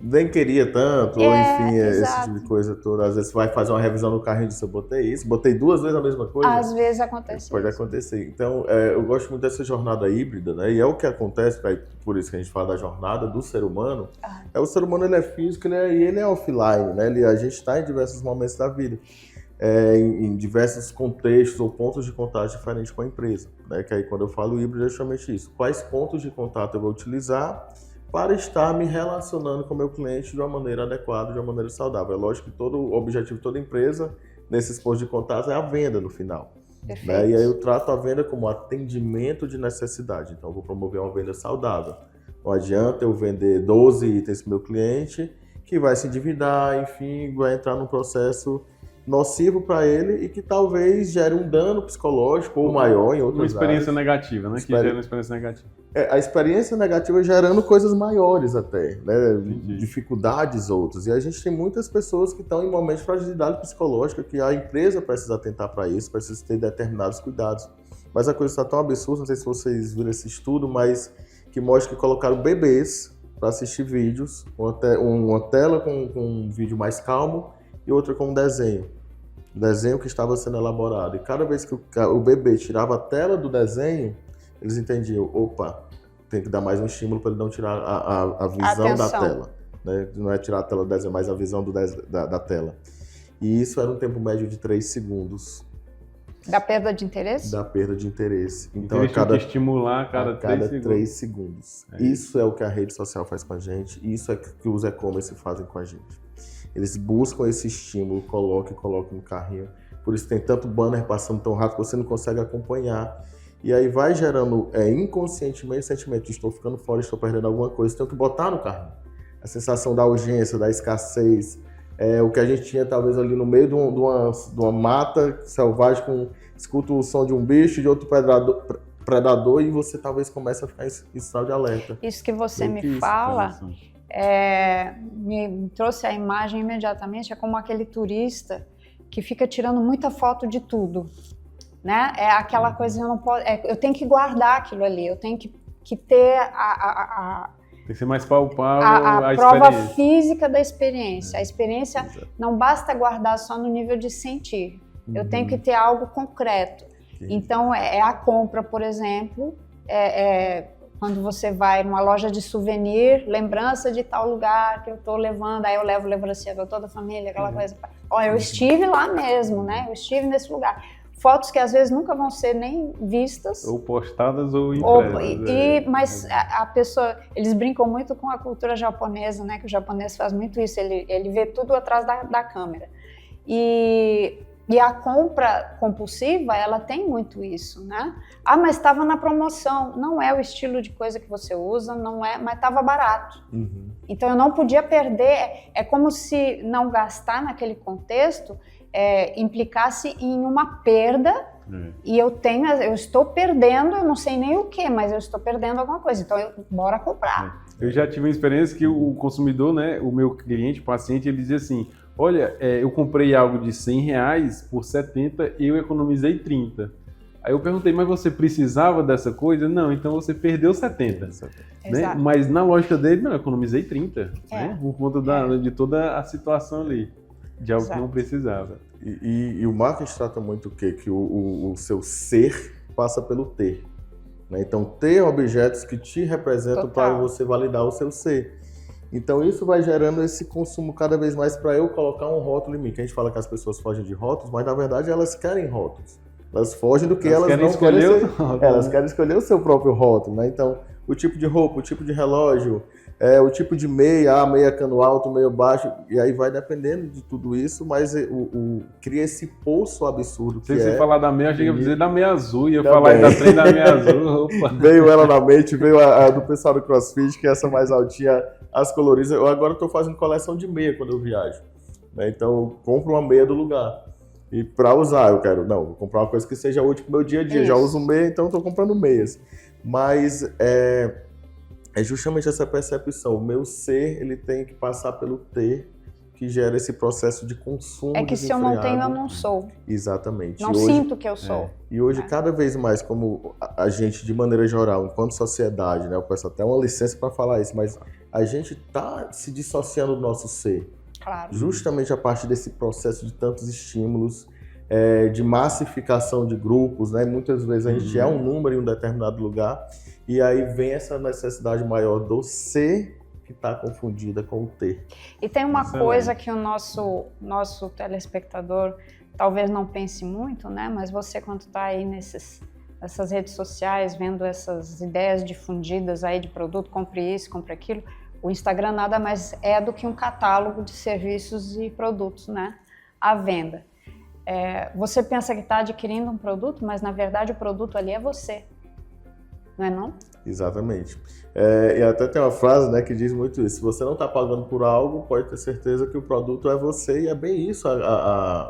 nem queria tanto, ou enfim, esse exato. tipo de coisa toda. Às vezes você vai fazer uma revisão no carrinho e diz, eu botei isso, botei 2 vezes a mesma coisa. Às vezes acontece. Pode acontecer. Então, eu gosto muito dessa jornada híbrida, né? E é o que acontece, por isso que a gente fala da jornada do ser humano. O ser humano, ele é físico, e ele é offline, né? A gente está em diversos momentos da vida, em diversos contextos ou pontos de contato diferentes com a empresa, né? Que aí, quando eu falo híbrido, é justamente isso. Quais pontos de contato eu vou utilizar para estar me relacionando com o meu cliente de uma maneira adequada, de uma maneira saudável. É lógico que o objetivo de toda empresa, nesses pontos de contato, é a venda no final. Perfeito. Né? E aí eu trato a venda como atendimento de necessidade. Então eu vou promover uma venda saudável. Não adianta eu vender 12 itens para o meu cliente, que vai se endividar, enfim, vai entrar num processo nocivo para ele e que talvez gere um dano psicológico ou maior em outras Uma experiência áreas. negativa, né? Que gera uma experiência negativa. A experiência negativa gerando coisas maiores até, né? Dificuldades outras. E a gente tem muitas pessoas que estão em momentos de fragilidade psicológica que a empresa precisa atentar para isso, precisa ter determinados cuidados. Mas a coisa está tão absurda, não sei se vocês viram esse estudo, mas que mostra que colocaram bebês para assistir vídeos, uma tela com um vídeo mais calmo e outra com um desenho que estava sendo elaborado. E cada vez que o bebê tirava a tela do desenho, eles entendiam, opa, tem que dar mais um estímulo para ele não tirar a visão da tela. Né? Não é tirar a tela do desenho, mas a visão da tela. E isso era um tempo médio de 3 segundos. Da perda de interesse? Da perda de interesse. Então a cada que estimular a cada 3 segundos. Isso é o que a rede social faz com a gente, isso é que os e-commerce fazem com a gente. Eles buscam esse estímulo, colocam no carrinho. Por isso tem tanto banner passando tão rápido que você não consegue acompanhar. E aí vai gerando inconscientemente o sentimento de estou ficando fora, estou perdendo alguma coisa, tenho que botar no carrinho. A sensação da urgência, da escassez, o que a gente tinha talvez ali no meio de uma mata selvagem, escuta o som de um bicho, de outro predador e você talvez comece a ficar em estado de alerta. Isso que você me fala me trouxe a imagem imediatamente, é como aquele turista que fica tirando muita foto de tudo. Né? É aquela coisa, eu tenho que guardar aquilo ali, eu tenho que ter tem que ser mais palpável a prova física da experiência. A experiência não basta guardar só no nível de sentir, eu tenho que ter algo concreto. Então, a compra, por exemplo, quando você vai numa loja de souvenir, lembrança de tal lugar que eu estou levando, aí eu levo lembrança para toda a família, aquela coisa. Olha, eu estive lá mesmo, né? Eu estive nesse lugar. Fotos que às vezes nunca vão ser nem vistas. Ou postadas ou impressas. Mas a pessoa, eles brincam muito com a cultura japonesa, né? Que o japonês faz muito isso, ele vê tudo atrás da câmera. E a compra compulsiva, ela tem muito isso, né? Ah, mas estava na promoção. Não é o estilo de coisa que você usa, não é, mas estava barato. Então eu não podia perder. É como se não gastar naquele contexto implicasse em uma perda E eu estou perdendo, eu não sei nem o que, mas eu estou perdendo alguma coisa. Então, bora comprar. Eu já tive uma experiência que o consumidor, né, o meu cliente, paciente, ele dizia assim, olha, eu comprei algo de R$100 por 70 e eu economizei 30. Aí eu perguntei, mas você precisava dessa coisa? Não, então você perdeu 70. Né? Mas na lógica dele, não, eu economizei 30, né? Por conta de toda a situação ali, de algo que não precisava. E o marketing trata muito o quê? Que o seu ser passa pelo ter. Né? Então, ter objetos que te representam para você validar o seu ser. Então, isso vai gerando esse consumo cada vez mais para eu colocar um rótulo em mim. Que a gente fala que as pessoas fogem de rótulos, mas na verdade elas querem rótulos. Elas fogem do que elas não querem escolher. Elas querem escolher o seu próprio rótulo. Né? Então, o tipo de roupa, o tipo de relógio, o tipo de meia, meia cano alto, meio baixo, e aí vai dependendo de tudo isso, mas cria esse poço absurdo que você falar da meia, eu achei que ia dizer da meia azul, ia falar da trem da meia azul. Opa. Veio ela na mente, veio a do pessoal do CrossFit, que é essa mais altinha, as coloridas. Eu agora estou fazendo coleção de meia quando eu viajo. Né? Então, eu compro uma meia do lugar. E para usar, vou comprar uma coisa que seja útil para o meu dia a dia. Já uso meia, então estou comprando meias. Mas é justamente essa percepção. O meu ser, ele tem que passar pelo ter, que gera esse processo de consumo. É que se eu não tenho, eu não sou. Exatamente. Não sinto que eu sou. E hoje, cada vez mais, como a gente, de maneira geral, enquanto sociedade, né, eu peço até uma licença para falar isso, mas a gente está se dissociando do nosso ser. Claro. Justamente a partir desse processo de tantos estímulos, de massificação de grupos, né? Muitas vezes a gente é um número em um determinado lugar e aí vem essa necessidade maior do ser que está confundida com o ter. E tem uma coisa que o nosso telespectador talvez não pense muito, né? Mas você, quando está aí nessas redes sociais, vendo essas ideias difundidas aí de produto, compre isso, compre aquilo, o Instagram nada mais é do que um catálogo de serviços e produtos, né, à venda. Você pensa que está adquirindo um produto, mas na verdade o produto ali é você, não é não? Exatamente. E até tem uma frase, né, que diz muito isso. Se você não está pagando por algo, pode ter certeza que o produto é você, e é bem isso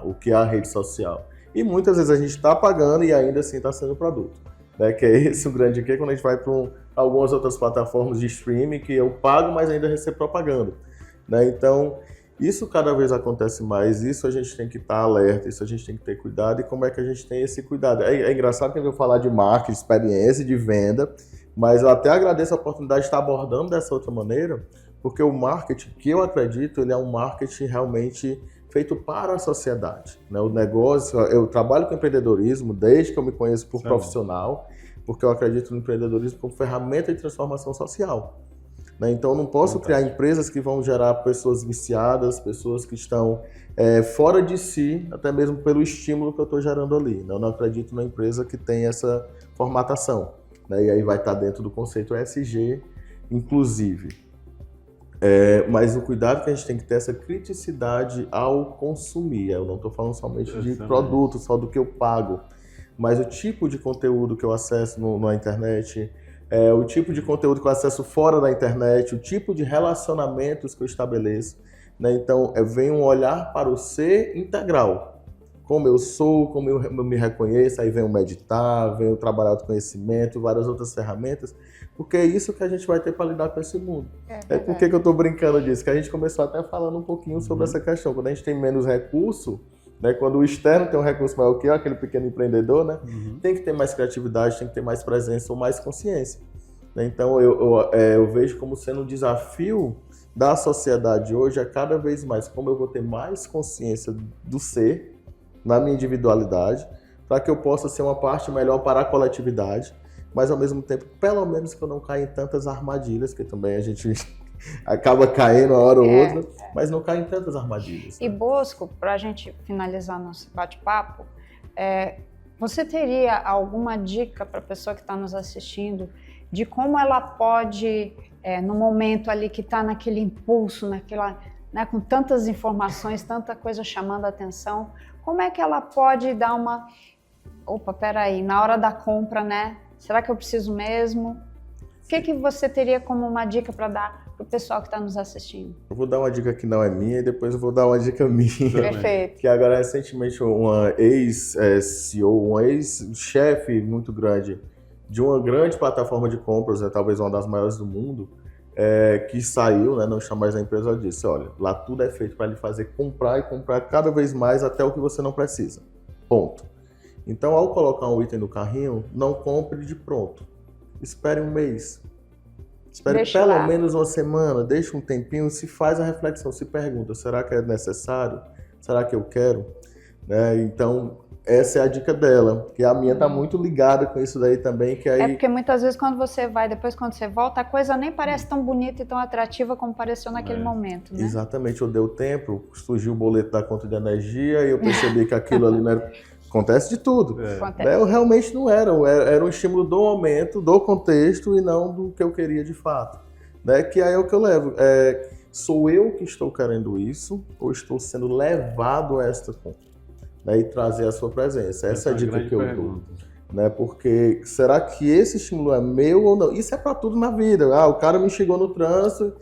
o que é a rede social. E muitas vezes a gente está pagando e ainda assim está sendo produto. Né, que é esse o grande que quando a gente vai para algumas outras plataformas de streaming que eu pago, mas ainda recebo propaganda. Né? Então, isso cada vez acontece mais, isso a gente tem que estar alerta, isso a gente tem que ter cuidado. E como é que a gente tem esse cuidado? É engraçado que eu vou falar de marketing, de experiência, de venda, mas eu até agradeço a oportunidade de estar abordando dessa outra maneira, porque o marketing, que eu acredito, ele é um marketing realmente feito para a sociedade. Né? O negócio, eu trabalho com empreendedorismo desde que eu me conheço por profissional, porque eu acredito no empreendedorismo como ferramenta de transformação social. Né? Então, eu não posso criar empresas que vão gerar pessoas viciadas, pessoas que estão fora de si, até mesmo pelo estímulo que eu estou gerando ali. Né? Eu não acredito na empresa que tem essa formatação. Né? E aí vai estar dentro do conceito ESG, inclusive. Mas o cuidado que a gente tem que ter é essa criticidade ao consumir. Eu não estou falando somente de produto, só do que eu pago, mas o tipo de conteúdo que eu acesso na internet, o tipo de conteúdo que eu acesso fora da internet, o tipo de relacionamentos que eu estabeleço. Né? Então, vem um olhar para o ser integral. Como eu sou, como eu me reconheço, aí vem o meditar, vem o trabalhar autoconhecimento, várias outras ferramentas, porque é isso que a gente vai ter para lidar com esse mundo. Por que eu estou brincando disso? Que a gente começou até falando um pouquinho sobre essa questão. Quando a gente tem menos recurso, né, quando o externo tem um recurso maior que eu, aquele pequeno empreendedor, né, tem que ter mais criatividade, tem que ter mais presença ou mais consciência. Né? Então, eu vejo como sendo um desafio da sociedade hoje a cada vez mais, como eu vou ter mais consciência do ser, na minha individualidade, para que eu possa ser uma parte melhor para a coletividade, mas ao mesmo tempo, pelo menos que eu não caia em tantas armadilhas, que também a gente acaba caindo uma hora ou outra, mas não caia em tantas armadilhas. E Bosco, para a gente finalizar nosso bate-papo, você teria alguma dica para a pessoa que está nos assistindo de como ela pode, no momento ali que está naquele impulso, naquela, né, com tantas informações, tanta coisa chamando a atenção, como é que ela pode dar uma... Opa, peraí, na hora da compra, né? Será que eu preciso mesmo? O que você teria como uma dica para dar para o pessoal que está nos assistindo? Eu vou dar uma dica que não é minha e depois eu vou dar uma dica minha. Perfeito. Que agora, recentemente, uma ex-CEO, um ex-chefe muito grande de uma grande plataforma de compras, talvez uma das maiores do mundo, que saiu, né, não está mais na empresa, ela disse, olha, lá tudo é feito para lhe fazer comprar e comprar cada vez mais até o que você não precisa. Ponto. Então, ao colocar um item no carrinho, não compre de pronto. Espere um mês. Espere pelo menos uma semana, deixe um tempinho, se faz a reflexão, se pergunta, será que é necessário? Será que eu quero? Né? Então, essa é a dica dela, que a minha está muito ligada com isso daí também. Que aí... É porque muitas vezes quando você vai, depois quando você volta, a coisa nem parece tão bonita e tão atrativa como pareceu naquele momento, né? Exatamente, eu dei o tempo, surgiu o boleto da conta de energia e eu percebi que aquilo ali não era... Acontece de tudo. Eu realmente não era um estímulo do momento, do contexto e não do que eu queria de fato. Né? Que aí é o que eu levo. Sou eu que estou querendo isso ou estou sendo levado a esta conta? Né? E trazer a sua presença. Essa é a dica que eu dou. Né? Porque será que esse estímulo é meu ou não? Isso é para tudo na vida. O cara me chegou no trânsito.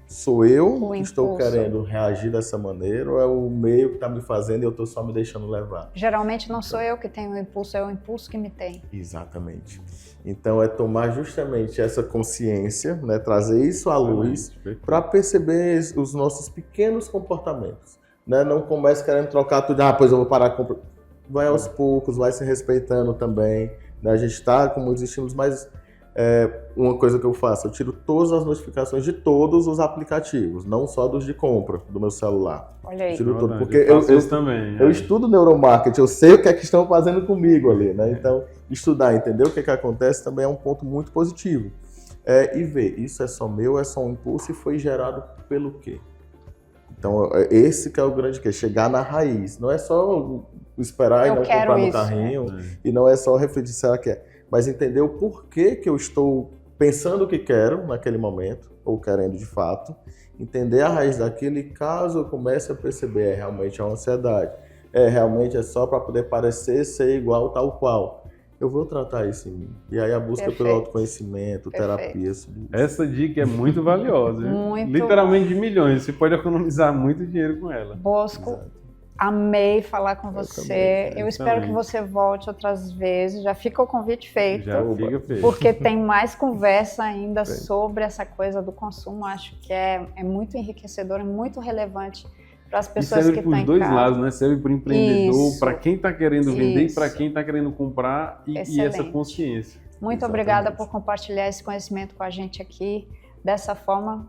Sou eu que estou querendo reagir dessa maneira ou é o meio que está me fazendo e eu estou só me deixando levar? Geralmente não sou eu que tenho o impulso, é o impulso que me tem. Exatamente. Então é tomar justamente essa consciência, né, trazer isso à luz para perceber os nossos pequenos comportamentos. Né? Não comece querendo trocar tudo, pois eu vou parar de comprar. Vai aos poucos, vai se respeitando também. Né? A gente está com muitos estímulos, mas... uma coisa que eu faço, eu tiro todas as notificações de todos os aplicativos, não só dos de compra do meu celular. Olha aí. Tiro tudo, porque eu estudo neuromarketing, eu sei o que é que estão fazendo comigo ali, né? Então, estudar, entender o que é que acontece também é um ponto muito positivo. E ver, isso é só meu, é só um impulso e foi gerado pelo quê? Então, esse que é o grande quê? Chegar na raiz. Não é só esperar e não comprar no carrinho, e não é só refletir, será que é? Mas entender o porquê que eu estou pensando o que quero naquele momento, ou querendo de fato, entender a raiz daquilo e caso eu comece a perceber, realmente a ansiedade, realmente é só para poder parecer ser igual tal qual, eu vou tratar isso em mim. E aí a busca pelo autoconhecimento, terapia. Essa dica é muito valiosa. Muito. Literalmente de milhões, você pode economizar muito dinheiro com ela. Bosco. Exato. Amei falar com você. Eu espero que você volte outras vezes. Já fica o convite feito. Já fica feito. Porque tem mais conversa ainda sobre essa coisa do consumo. Acho que é muito enriquecedor, é muito relevante para as pessoas que estão em casa. Serve para os dois lados, né? Serve para o empreendedor, para quem está querendo vender e para quem está querendo comprar e essa consciência. Muito obrigada por compartilhar esse conhecimento com a gente aqui. Dessa forma,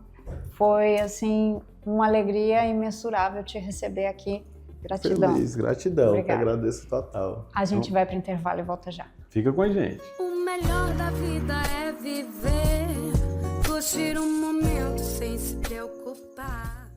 foi assim uma alegria imensurável te receber aqui. Gratidão. Feliz, gratidão, que agradeço total. A gente vai para o intervalo e volta já. Fica com a gente. O melhor da vida é viver, curtir um momento sem se preocupar.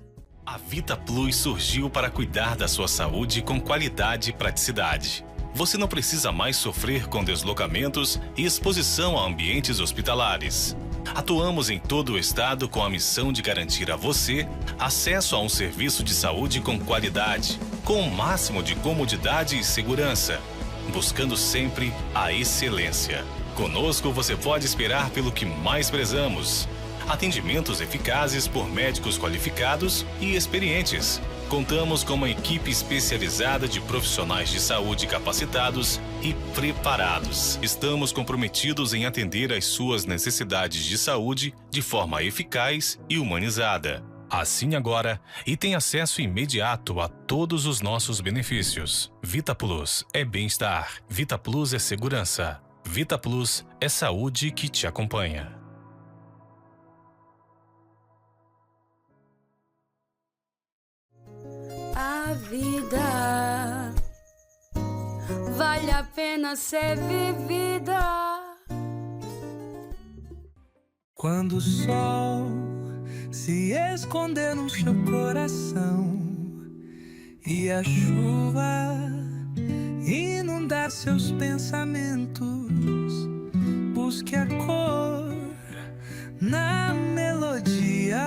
A Vita Plus surgiu para cuidar da sua saúde com qualidade e praticidade. Você não precisa mais sofrer com deslocamentos e exposição a ambientes hospitalares. Atuamos em todo o estado com a missão de garantir a você acesso a um serviço de saúde com qualidade, com o máximo de comodidade e segurança, buscando sempre a excelência. Conosco você pode esperar pelo que mais prezamos. Atendimentos eficazes por médicos qualificados e experientes. Contamos com uma equipe especializada de profissionais de saúde capacitados e preparados. Estamos comprometidos em atender às suas necessidades de saúde de forma eficaz e humanizada. Assine agora e tenha acesso imediato a todos os nossos benefícios. Vita Plus é bem-estar. Vita Plus é segurança. Vita Plus é saúde que te acompanha. A vida vale a pena ser vivida. Quando o sol se esconder no seu coração e a chuva inundar seus pensamentos, busque a cor na melodia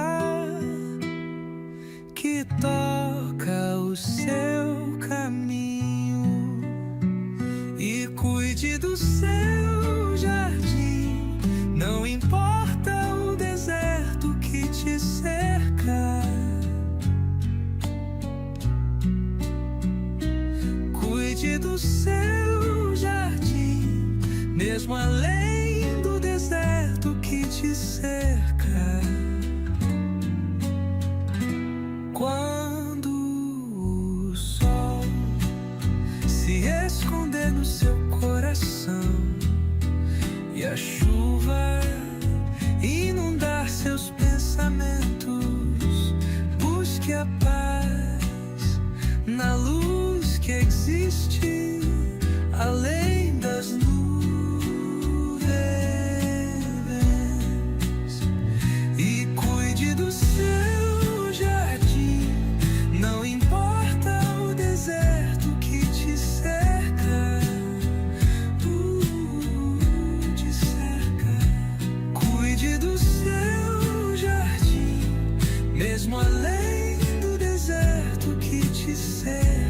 que toca o seu caminho e cuide do seu jardim. Não importa o deserto chuva inundar seus pensamentos, busque a paz na luz que existe além das nuvens e cuide do seu jardim. Não importa o deserto que te cerca, te cerca. Cuide do seu jardim, mesmo além do deserto que te cerca.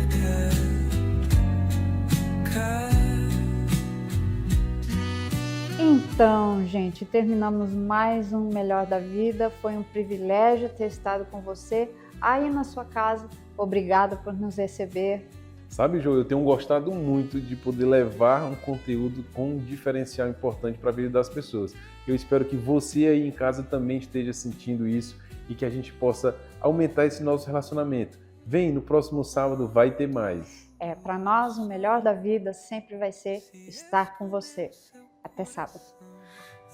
Então, gente, terminamos mais um Melhor da Vida. Foi um privilégio ter estado com você aí na sua casa. Obrigada por nos receber. Sabe, Jo, eu tenho gostado muito de poder levar um conteúdo com um diferencial importante para a vida das pessoas. Eu espero que você aí em casa também esteja sentindo isso e que a gente possa aumentar esse nosso relacionamento. Vem, no próximo sábado vai ter mais. Para nós, o melhor da vida sempre vai ser estar com você. Até sábado.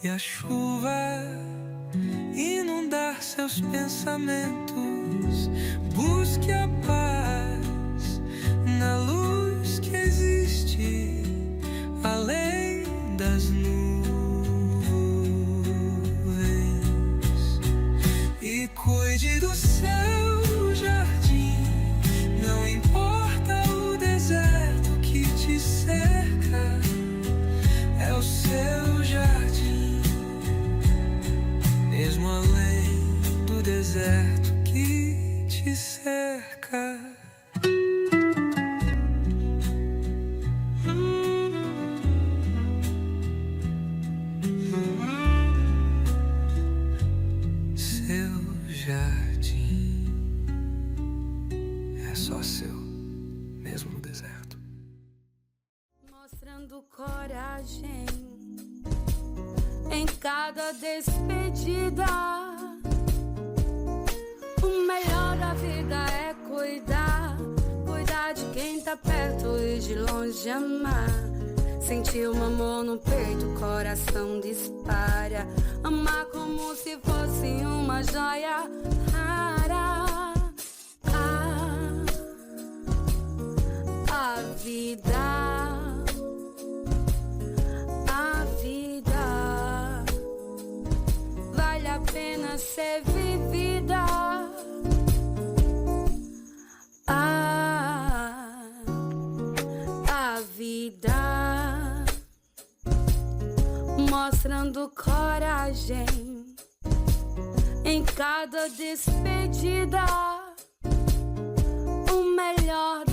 E a chuva inundar seus pensamentos, busque a paz na luz que existe além das nuvens e cuide do seu jardim. Não importa o deserto que te cerca, é o seu jardim, mesmo além do deserto que te cerca. Seu jardim é só seu, mesmo no deserto. Mostrando coragem em cada despedida. O melhor da vida é cuidar, cuidar de quem tá perto e de longe amar. Sentir uma mão no peito, o coração dispara. Amar como se fosse uma joia rara. A vida, vale a pena ser vivida. A vida, mostrando coragem em cada despedida. O melhor